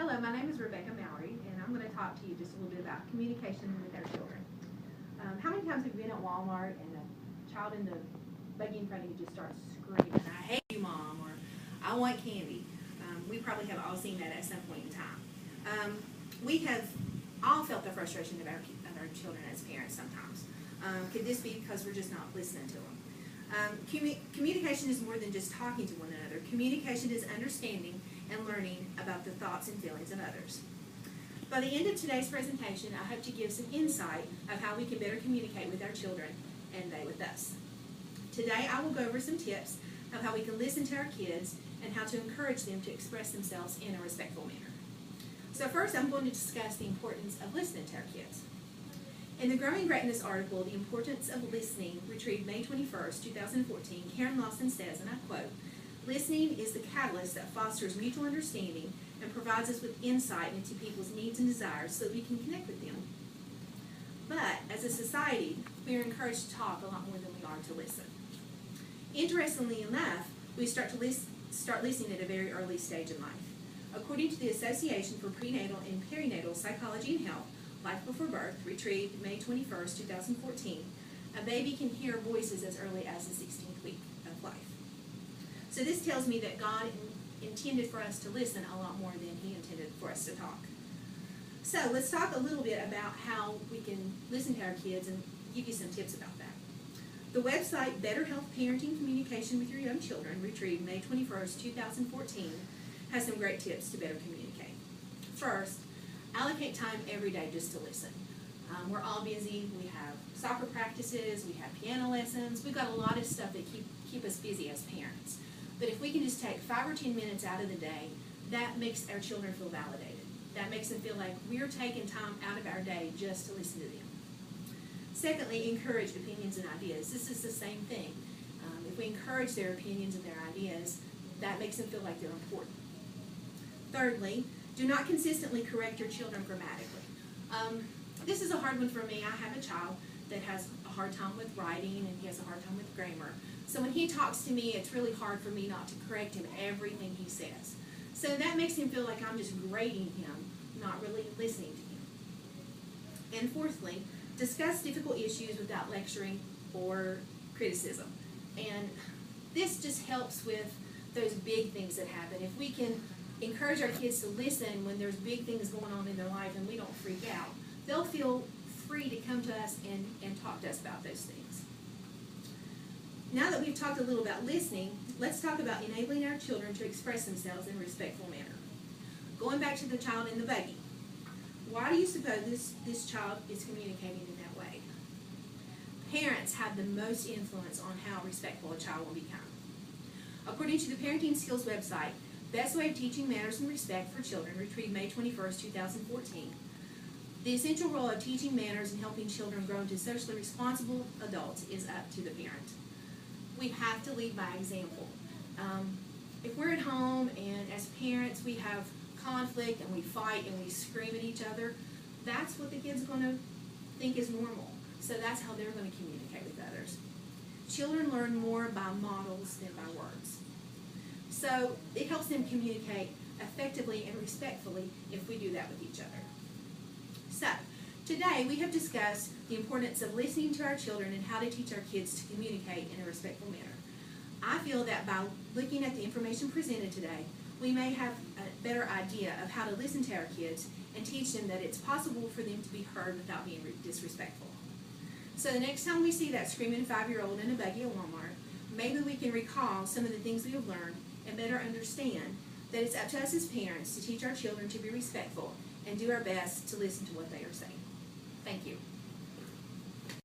Hello, my name is Rebecca Mallory, and I'm going to talk to you just a little bit about communication with our children. How many times have you been at Walmart and a child in the buggy in front of you just starts screaming, "I hate you, Mom," or "I want candy"? We probably have all seen that at some point in time. We have all felt the frustration of our children as parents sometimes. Could this be because we're just not listening to them? Communication is more than just talking to one another. Communication is understanding and learning about the thoughts and feelings of others. By the end of today's presentation, I hope to give some insight of how we can better communicate with our children and they with us. Today, I will go over some tips of how we can listen to our kids and how to encourage them to express themselves in a respectful manner. So first, I'm going to discuss the importance of listening to our kids. In the Growing Greatness article, The Importance of Listening, retrieved May 21st, 2014, Karen Lawson says, and I quote, "Listening is the catalyst that fosters mutual understanding and provides us with insight into people's needs and desires so that we can connect with them. But as a society, we are encouraged to talk a lot more than we are to listen." Interestingly enough, we start listening at a very early stage in life. According to the Association for Prenatal and Perinatal Psychology and Health, Life Before Birth, retrieved May 21st, 2014, a baby can hear voices as early as the 16th week of life. So this tells me that God intended for us to listen a lot more than He intended for us to talk. So let's talk a little bit about how we can listen to our kids and give you some tips about that. The website Better Health Parenting Communication with Your Young Children, retrieved May 21st, 2014, has some great tips to better communicate. First, allocate time every day just to listen. We're all busy. We have soccer practices, we have piano lessons. We've got a lot of stuff that keep us busy as parents. But if we can just take 5 or 10 minutes out of the day, that makes our children feel validated. That makes them feel like we're taking time out of our day just to listen to them. Secondly, encourage opinions and ideas. This is the same thing. If we encourage their opinions and their ideas, that makes them feel like they're important. Thirdly, do not consistently correct your children grammatically. This is a hard one for me. I have a child that has a hard time with writing and he has a hard time with grammar. So when he talks to me, it's really hard for me not to correct him everything he says. So that makes him feel like I'm just grading him, not really listening to him. And fourthly, discuss difficult issues without lecturing or criticism. And this just helps with those big things that happen. If we can encourage our kids to listen when there's big things going on in their life and we don't freak out, they'll feel free to come to us and talk to us about those things. Now that we've talked a little about listening, let's talk about enabling our children to express themselves in a respectful manner. Going back to the child in the buggy, why do you suppose this child is communicating in that way? Parents have the most influence on how respectful a child will become. According to the Parenting Skills website, Best Way of Teaching Manners and Respect for Children, retrieved May 21st, 2014, the essential role of teaching manners and helping children grow into socially responsible adults is up to the parent. We have to lead by example. If we're at home and as parents we have conflict and we fight and we scream at each other, that's what the kid's going to think is normal. So that's how they're going to communicate with others. Children learn more by models than by words. So it helps them communicate effectively and respectfully if we do that with each other. So today we have discussed the importance of listening to our children and how to teach our kids to communicate in a respectful manner. I feel that by looking at the information presented today, we may have a better idea of how to listen to our kids and teach them that it's possible for them to be heard without being disrespectful. So the next time we see that screaming 5-year-old in a buggy at Walmart, maybe we can recall some of the things we have learned and better understand that it's up to us as parents to teach our children to be respectful and do our best to listen to what they are saying. Thank you.